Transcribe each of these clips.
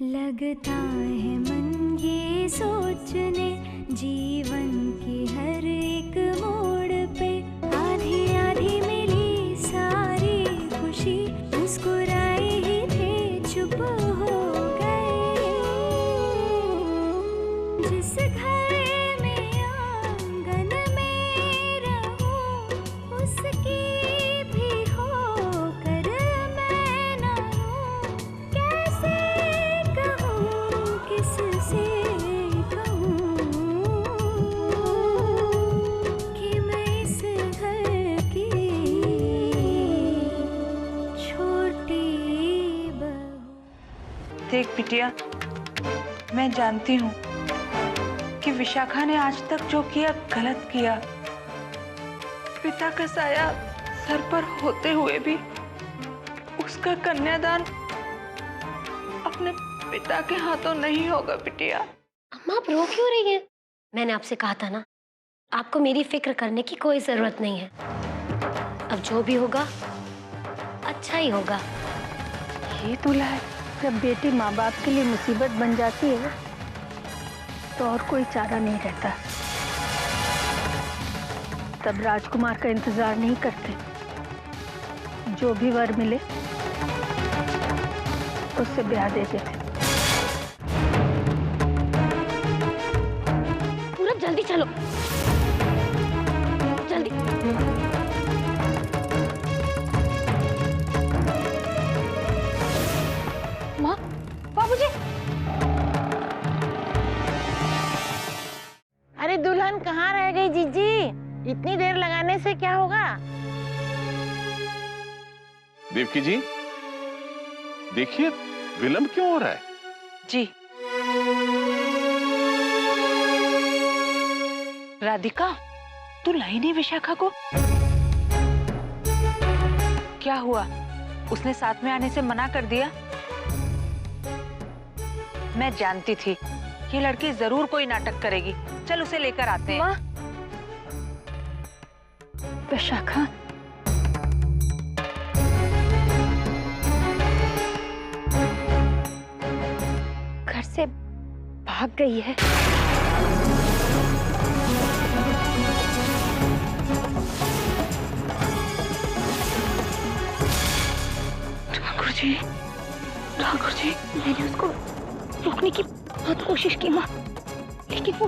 लगता है मन ये सोचने जीवन की हर एक मोड़ पे आधी आधी मिली सारी खुशी मुस्कुराए ही थे चुप हो गए। जिस घर में आंगन में रहूं उसकी भी होकर मैं ना हूं। कैसे कहूं किससे कहूं कि मैं इस घर की छोटी बहू। देख बिटिया, मैं जानती हूँ कि विशाखा ने आज तक जो किया गलत किया। पिता का साया सर पर होते हुए भी उसका कन्यादान अपने पिता के हाथों नहीं होगा बिटिया। अम्मा आप रो क्यों रही हैं? मैंने आपसे कहा था ना, आपको मेरी फिक्र करने की कोई जरूरत नहीं है। अब जो भी होगा अच्छा ही होगा। ये दूल्हा है। जब बेटी माँ बाप के लिए मुसीबत बन जाती है तो और कोई चारा नहीं रहता। तब राजकुमार का इंतजार नहीं करते, जो भी वर मिले उससे ब्याह दे देते। पूरब जल्दी चलो, जल्दी। माँ, बाबूजी। अरे दुल्हन कहाँ रह गई जीजी? इतनी देर लगाने से क्या होगा? देवकी जी, देखिए विलंब क्यों हो रहा है? जी। राधिका, तू लाई नहीं विशाखा को? क्या हुआ? उसने साथ में आने से मना कर दिया? मैं जानती थी ये लड़की जरूर कोई नाटक करेगी। चल उसे लेकर आते हैं। विशाखा, घर से भाग गई है। ठाकुर जी, ठाकुर जी, मैंने उसको रोकने की बहुत कोशिश की माँ, लेकिन वो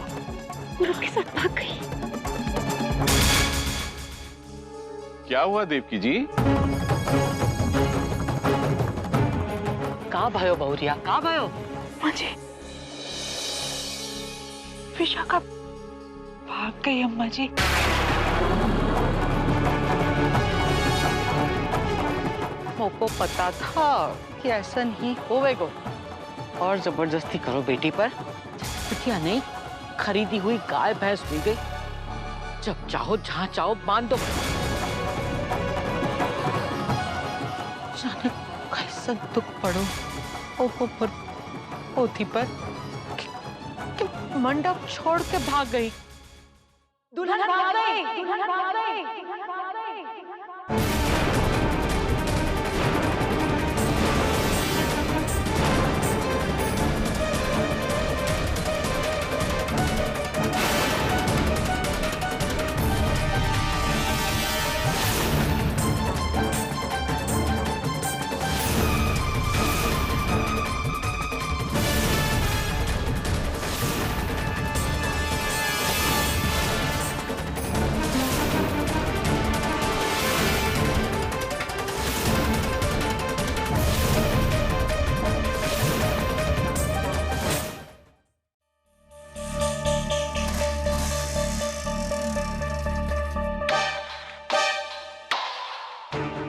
पूरब के साथ भाग गई। क्या हुआ देवकी जी? कहाँ भयो बहुरिया, कहाँ भयो? मुझे विशाखा भाग गई अम्मा जी। मोको पता था कि ऐसा नहीं होवेगा। और जबरदस्ती करो बेटी पर। बिटिया नहीं, खरीदी हुई गाय भैंस हुई गई। जब चाहो जहाँ चाहो बांध दो। जाने कैसा दुख पड़ो ओहो पर पोथी पर कि मंडप छोड़ के भाग गई। दुल्हन भाग गई, दुल्हन भाग गई।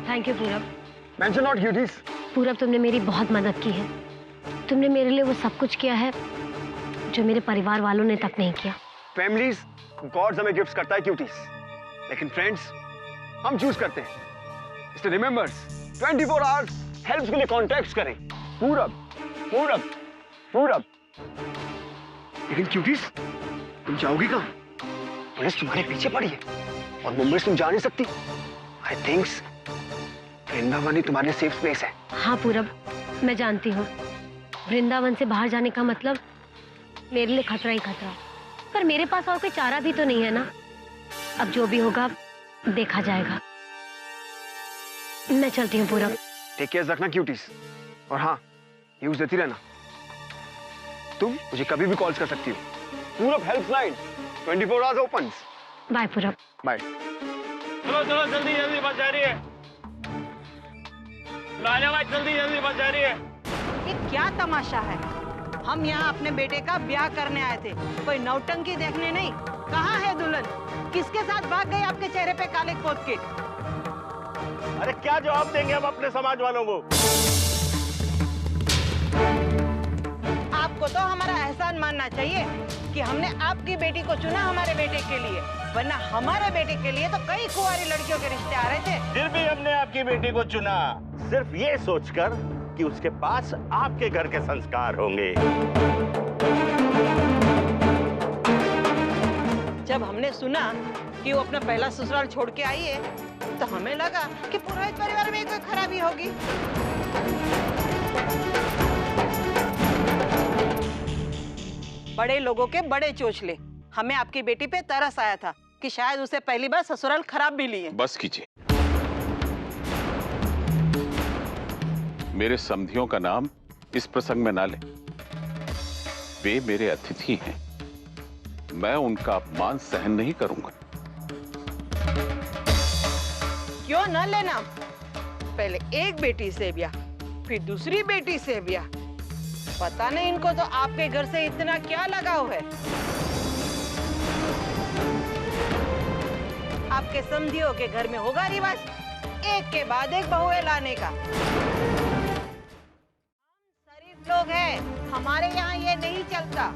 थैंक यू पूरब। Mention not cuties. पूरब, तुमने मेरी बहुत मदद की है। तुमने मेरे लिए वो सब कुछ किया है जो मेरे परिवार वालों ने तक नहीं किया। Families, गॉड्स हमें गिफ्ट्स करता है क्यूटीज, लेकिन फ्रेंड्स हम चूज करते हैं। इसलिए रिमेंबर्स 24 आवर्स हेल्प्स के लिए कॉन्टैक्ट करें। पूरब, पूरब, पूरब। लेकिन क्यूटीज, तुम जाओगी कहाँ? पुलिस तुम्हारे पीछे पड़ी है और मुंबई से तुम जा नहीं सकती। आई थिंक्स वृंदावन ही तुम्हारे सेफ स्पेस है। हाँ पूरब, मैं जानती हूँ, वृंदावन से बाहर जाने का मतलब मेरे लिए खतरा ही खतरा। पर मेरे पास और कोई चारा भी तो नहीं है ना। अब जो भी होगा देखा जाएगा। मैं चलती हूँ पूरब। टेक केयर रखना क्यूटीज, और हाँ न्यूज देती रहना। तुम मुझे कभी भी कॉल कर सकती हो। पूरब हेल्पलाइन 24 आवर्स ओपन। बाय पूरब। बाय। चलो चलो जल्दी जल्दी, बस जा रही है। राजा भाई जल्दी जल्दी, बस जा रही है। ये क्या तमाशा है? हम यहाँ अपने बेटे का ब्याह करने आए थे, कोई नौटंकी देखने नहीं। कहाँ है दुल्हन? किसके साथ भाग गई आपके चेहरे पे काले पोत के? अरे क्या जवाब देंगे हम अपने समाज वालों को? आपको तो हमारा एहसान मानना चाहिए कि हमने आपकी बेटी को चुना हमारे बेटे के लिए, वरना हमारे बेटे के लिए तो कई कुंवारी लड़कियों के रिश्ते आ रहे थे। फिर भी हमने आपकी बेटी को चुना सिर्फ ये सोचकर कि उसके पास आपके घर के संस्कार होंगे। जब हमने सुना कि वो अपना पहला ससुराल छोड़ के आई है, तो हमें लगा कि पुरोहित परिवार में कोई खराबी होगी। बड़े लोगों के बड़े चोचले। हमें आपकी बेटी पे तरस आया था कि शायद उसे पहली बार ससुराल खराब भी लिए। बस कीजिए। मेरे समधियों का नाम इस प्रसंग में ना ले। वे मेरे अतिथि हैं। मैं उनका अपमान सहन नहीं करूंगा। क्यों न लेना? पहले एक बेटी से ब्याह, फिर दूसरी बेटी से ब्याह। पता नहीं इनको तो आपके घर से इतना क्या लगाव है। आपके समधियों के घर में होगा रिवाज एक के बाद एक बहुएं लाने का। शरीफ लोग हैं, हमारे यहाँ ये नहीं चलता।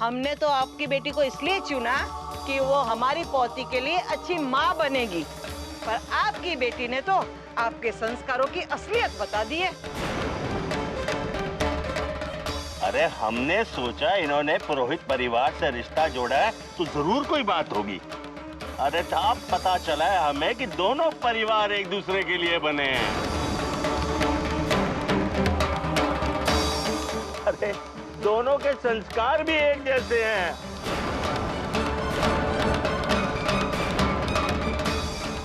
हमने तो आपकी बेटी को इसलिए चुना कि वो हमारी पोती के लिए अच्छी माँ बनेगी, पर आपकी बेटी ने तो आपके संस्कारों की असलियत बता दी है। अरे हमने सोचा इन्होंने पुरोहित परिवार से रिश्ता जोड़ा है तो जरूर कोई बात होगी। अरे अब पता चला है हमें कि दोनों परिवार एक दूसरे के लिए बने हैं। अरे दोनों के संस्कार भी एक जैसे हैं।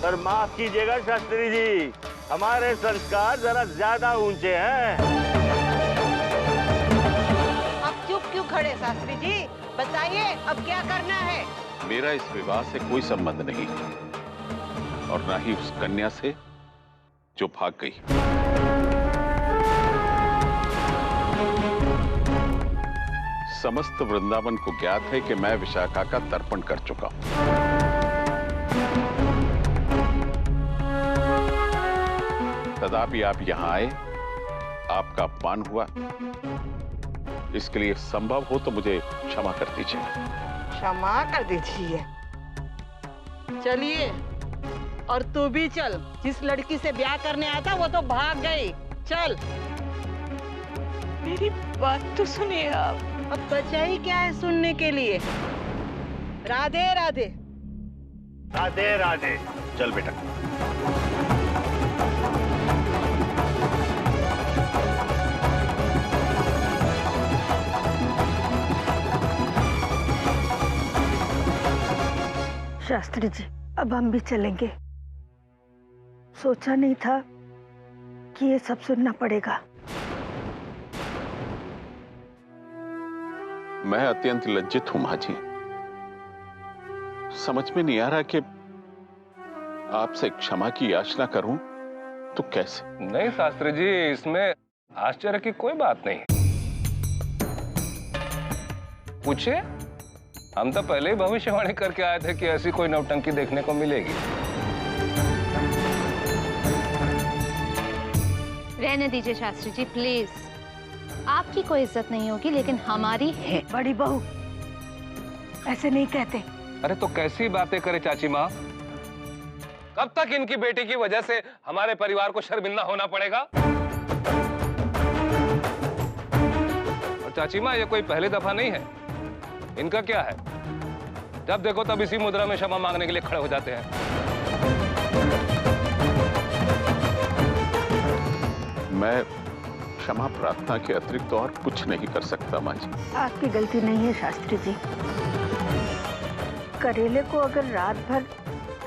पर माफ कीजिएगा शास्त्री जी, हमारे संस्कार जरा ज्यादा ऊंचे हैं। आप चुप क्यों खड़े शास्त्री जी? बताइए अब क्या करना है? मेरा इस विवाह से कोई संबंध नहीं है, और ना ही उस कन्या से जो भाग गई। समस्त वृंदावन को ज्ञात है कि मैं विशाखा का तर्पण कर चुका हूं। तथापि आप यहां आए, आपका अपमान हुआ। इसके लिए संभव हो तो मुझे क्षमा कर दीजिए। क्षमा कर दीजिए। चलिए, और तू भी चल। जिस लड़की से ब्याह करने आया था वो तो भाग गई। चल। मेरी बात तो सुनिए आप। अब बचा ही क्या है सुनने के लिए? राधे राधे। राधे राधे। चल बेटा। शास्त्री जी, अब हम भी चलेंगे। सोचा नहीं था कि ये सब सुनना पड़ेगा। मैं अत्यंत लज्जित हूं मां जी। समझ में नहीं आ रहा कि आपसे क्षमा की याचना करूं तो कैसे। नहीं शास्त्री जी, इसमें आश्चर्य की कोई बात नहीं। पूछिए, हम तो पहले ही भविष्यवाणी करके आए थे कि ऐसी कोई नौटंकी देखने को मिलेगी। रहने दीजिए शास्त्री जी प्लीज। आपकी कोई इज्जत नहीं होगी लेकिन हमारी है। बड़ी बहू, ऐसे नहीं कहते। अरे तो कैसी बातें करे चाची माँ? कब तक इनकी बेटी की वजह से हमारे परिवार को शर्मिंदा होना पड़ेगा? और चाची माँ, ये कोई पहली दफा नहीं है। इनका क्या है, जब देखो तब इसी मुद्रा में क्षमा मांगने के लिए खड़े हो जाते हैं। मैं क्षमा प्रार्थना के अतिरिक्त और कुछ नहीं कर सकता माँ जी। आपकी गलती नहीं है शास्त्री जी। करेले को अगर रात भर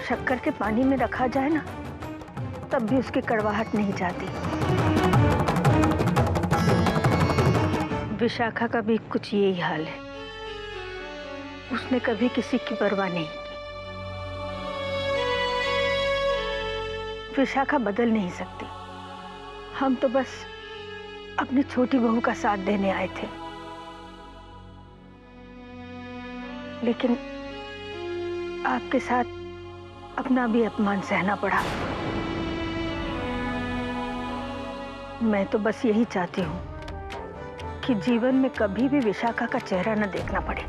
शक्कर के पानी में रखा जाए ना, तब भी उसकी कड़वाहट नहीं जाती। विशाखा का भी कुछ यही हाल है। उसने कभी किसी की परवाह नहीं की। विशाखा बदल नहीं सकती। हम तो बस अपनी छोटी बहू का साथ देने आए थे, लेकिन आपके साथ अपना भी अपमान सहना पड़ा। मैं तो बस यही चाहती हूँ कि जीवन में कभी भी विशाखा का चेहरा न देखना पड़े।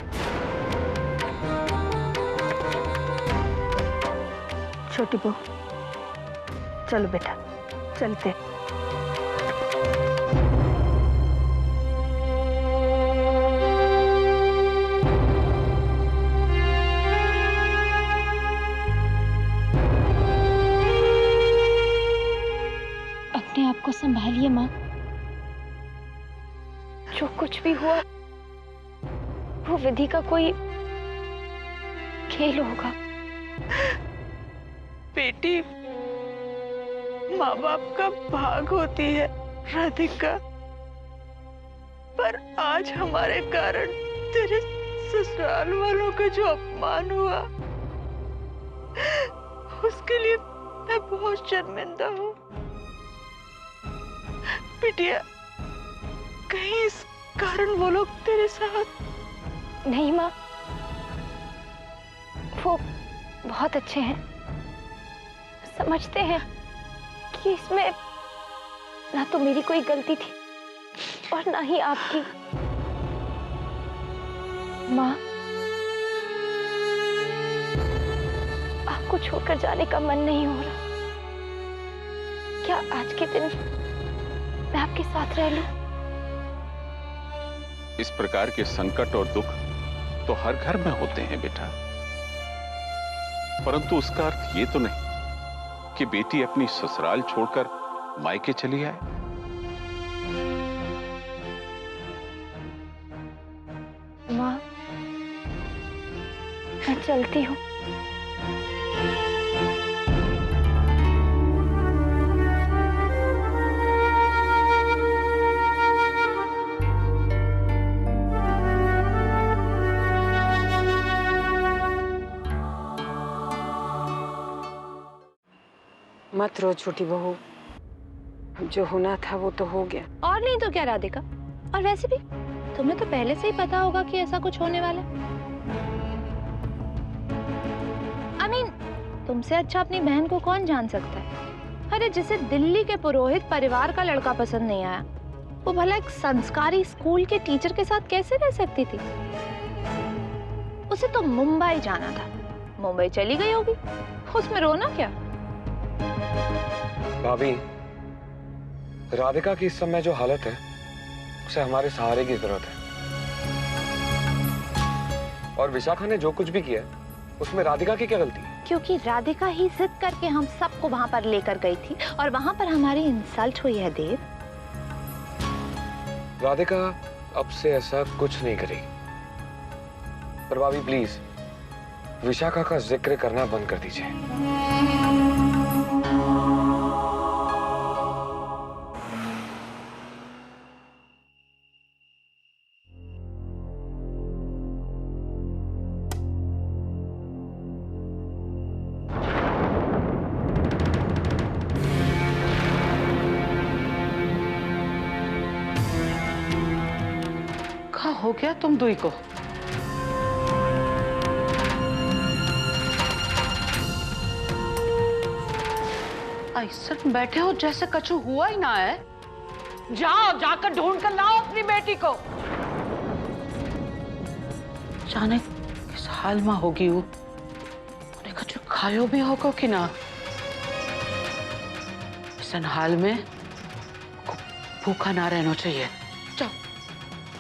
छोटी बहू, चलो बेटा, चलते। अपने आप को संभालिए माँ। जो कुछ भी हुआ वो विधि का कोई खेल होगा। बेटी माँ बाप का भाग होती है राधिका, पर आज हमारे कारण तेरे ससुराल वालों का जो अपमान हुआ, उसके लिए मैं बहुत शर्मिंदा हूँ। बिटिया, कहीं इस कारण वो लोग तेरे साथ? नहीं माँ, वो बहुत अच्छे हैं, समझते हैं कि इसमें ना तो मेरी कोई गलती थी और ना ही आपकी। माँ, आपको छोड़कर जाने का मन नहीं हो रहा। क्या आज के दिन मैं आपके साथ रह लूं? इस प्रकार के संकट और दुख तो हर घर में होते हैं बेटा, परंतु उसका अर्थ ये तो नहीं कि बेटी अपनी ससुराल छोड़कर मायके चली आए। माँ, मैं चलती हूँ। मत रो छोटी बहू, जो होना था वो तो हो गया। और नहीं तो क्या राधिका, और वैसे भी तुम्हें तो पहले से ही पता होगा कि ऐसा कुछ होने वाला है। I mean, तुमसे अच्छा अपनी बहन को कौन जान सकता है। अरे जिसे दिल्ली के पुरोहित परिवार का लड़का पसंद नहीं आया, वो भला एक संस्कारी स्कूल के टीचर के साथ कैसे रह सकती थी। उसे तो मुंबई जाना था, मुंबई चली गई होगी, उसमें रोना क्या। भाभी, राधिका की इस समय जो हालत है, उसे हमारे सहारे की जरूरत है। और विशाखा ने जो कुछ भी किया, उसमें राधिका की क्या गलती है? क्योंकि राधिका ही जिद करके हम सबको वहां पर लेकर गई थी और वहां पर हमारी इंसल्ट हुई है देव। राधिका अब से ऐसा कुछ नहीं करेगी। पर भाभी प्लीज विशाखा का जिक्र करना बंद कर दीजिए। हो गया तुम दुई को? ऐसा बैठे हो जैसे कछु हुआ ही ना है। जाओ, जाकर ढूंढ कर लाओ अपनी बेटी को। जाने किस हाल में होगी वो, उन्हें कछु खायो भी होगा कि ना। इस हाल में भूखा ना रहना चाहिए। जाओ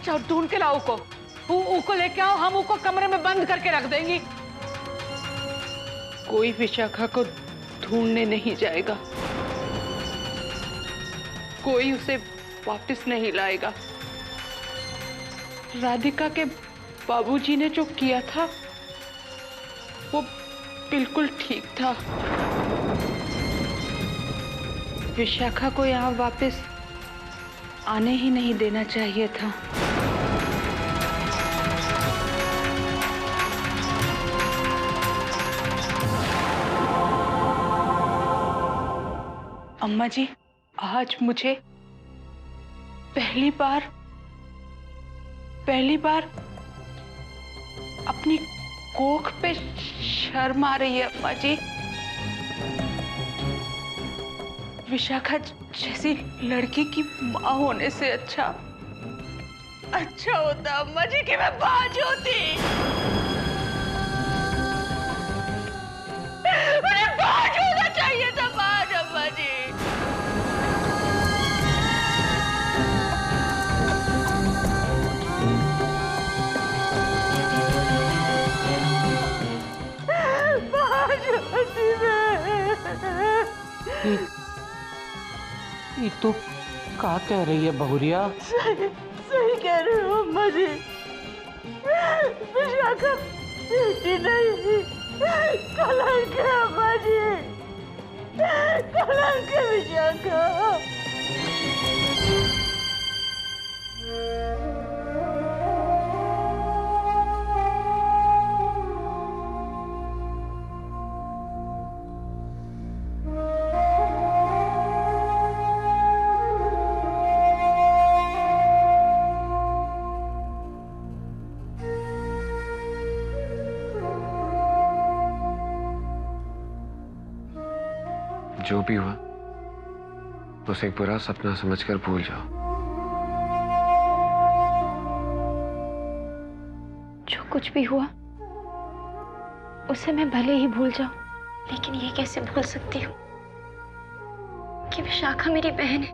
जाओ, ढूंढ के लाओ को लेके आओ, हम उको कमरे में बंद करके रख देंगी। कोई विशाखा को ढूंढने नहीं जाएगा। कोई उसे वापस नहीं लाएगा। राधिका के बाबूजी ने जो किया था वो बिल्कुल ठीक था। विशाखा को यहाँ वापस आने ही नहीं देना चाहिए था। अम्मा जी, आज मुझे पहली बार अपनी कोख पे शर्म आ रही है अम्मा जी। विशाखा जैसी लड़की की माँ होने से अच्छा होता अम्मा जी कि मैं बाज होती। मुझे बाज होना चाहिए था, बाज अम्मा जी। ये तो क्या कह रही है बहुरिया? सही कह रहे हो अम्मा जी। विशाखा बेटी नहीं, कलंक है अम्मा जी, कलंक है विशाखा। जो भी हुआ उसे एक बुरा सपना समझकर भूल जाओ। जो कुछ भी हुआ उसे मैं भले ही भूल जाऊं, लेकिन ये कैसे भूल सकती हूँ कि विशाखा मेरी बहन है।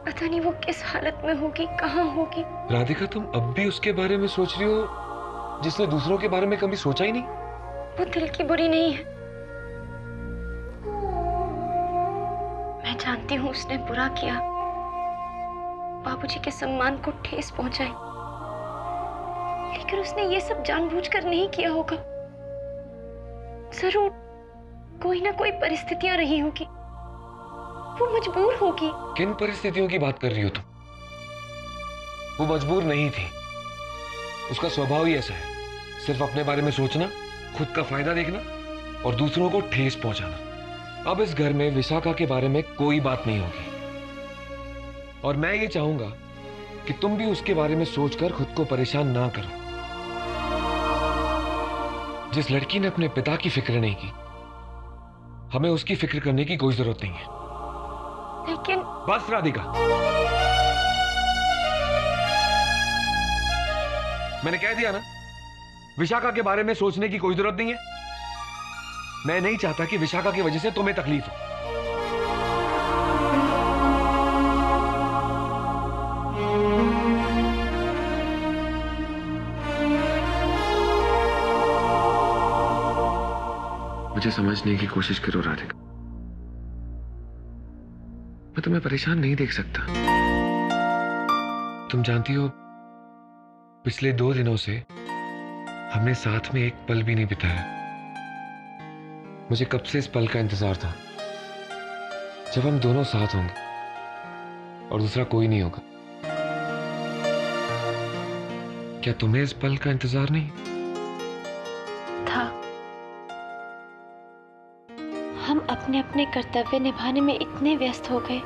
पता नहीं वो किस हालत में होगी, कहाँ होगी। राधिका, तुम अब भी उसके बारे में सोच रही हो जिसने दूसरों के बारे में कभी सोचा ही नहीं? वो दिल की बुरी नहीं है। मैं जानती हूँ उसने बुरा किया, बाबूजी के सम्मान को ठेस पहुंचाई, लेकिन उसने ये सब जानबूझकर नहीं किया होगा। जरूर कोई ना कोई परिस्थितियां रही होगी, वो मजबूर होगी। किन परिस्थितियों की बात कर रही हो तुम? वो मजबूर नहीं थी, उसका स्वभाव ही ऐसा है, सिर्फ अपने बारे में सोचना, खुद का फायदा देखना और दूसरों को ठेस पहुंचाना। अब इस घर में विशाखा के बारे में कोई बात नहीं होगी और मैं ये चाहूंगा कि तुम भी उसके बारे में सोचकर खुद को परेशान ना करो। जिस लड़की ने अपने पिता की फिक्र नहीं की, हमें उसकी फिक्र करने की कोई जरूरत नहीं है। लेकिन बस राधिका, मैंने कह दिया ना, विशाखा के बारे में सोचने की कोई जरूरत नहीं है। मैं नहीं चाहता कि विशाखा की वजह से तुम्हें तकलीफ हो। मुझे समझने की कोशिश करो राधिका, मैं तुम्हें परेशान नहीं देख सकता। तुम जानती हो, पिछले 2 दिनों से हमने साथ में एक पल भी नहीं बिताया। मुझे कब से इस पल का इंतजार था जब हम दोनों साथ होंगे और दूसरा कोई नहीं होगा। क्या तुम्हें इस पल का इंतजार नहीं था? हम अपने अपने कर्तव्य निभाने में इतने व्यस्त हो गए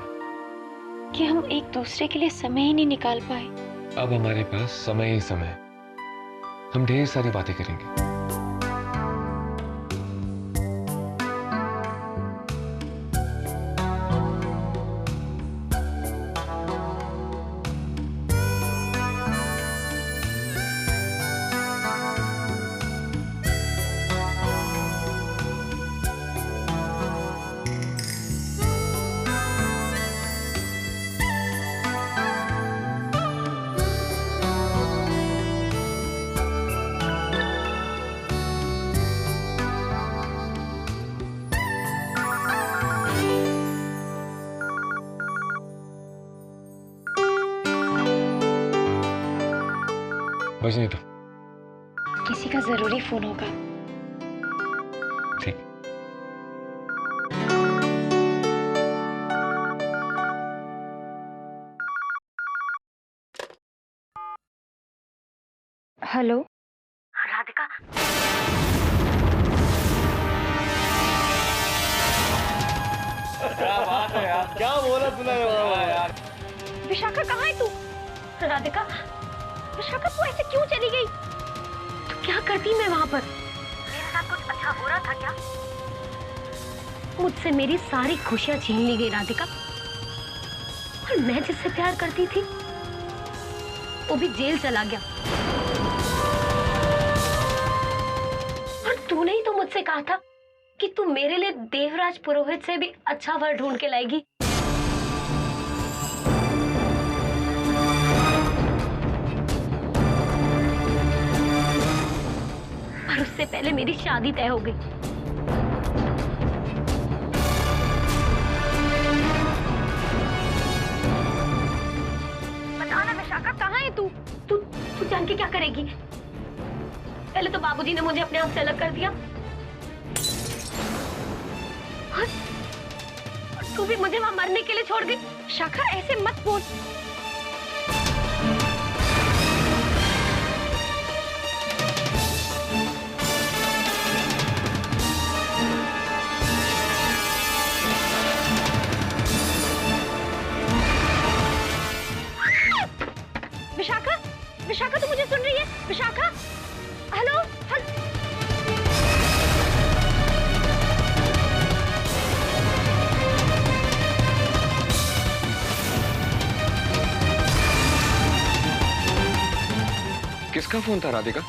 कि हम एक दूसरे के लिए समय ही नहीं निकाल पाए। अब हमारे पास समय ही समय है, हम ढेर सारी बातें करेंगे। बजने दो। किसी का जरूरी फोन होगा। ठीक। हेलो राधिका, क्या बात है यार, क्या बोला तूने यार। विशाखा कहाँ है तू? राधिका, विशाखा तू ऐसे क्यों चली गई? तू क्या करती मैं वहां पर? मेरे साथ कुछ अच्छा हो रहा था क्या? मुझसे मेरी सारी खुशियां छीन ली गई राधिका। और मैं जिससे प्यार करती थी वो भी जेल चला गया। और तूने ही तो मुझसे कहा था कि तू मेरे लिए देवराज पुरोहित से भी अच्छा वर ढूंढ के लाएगी। और उससे पहले मेरी शादी तय हो गई। बताना विशाखा, कहाँ है तू? तू जान के क्या करेगी? पहले तो बाबूजी ने मुझे अपने आप से अलग कर दिया और तू भी मुझे वहां मरने के लिए छोड़ गई। शाखा ऐसे मत बोल। विशाखा, विशाखा तू मुझे सुन रही है? विशाखा, हेलो, किसका फोन था राधिका?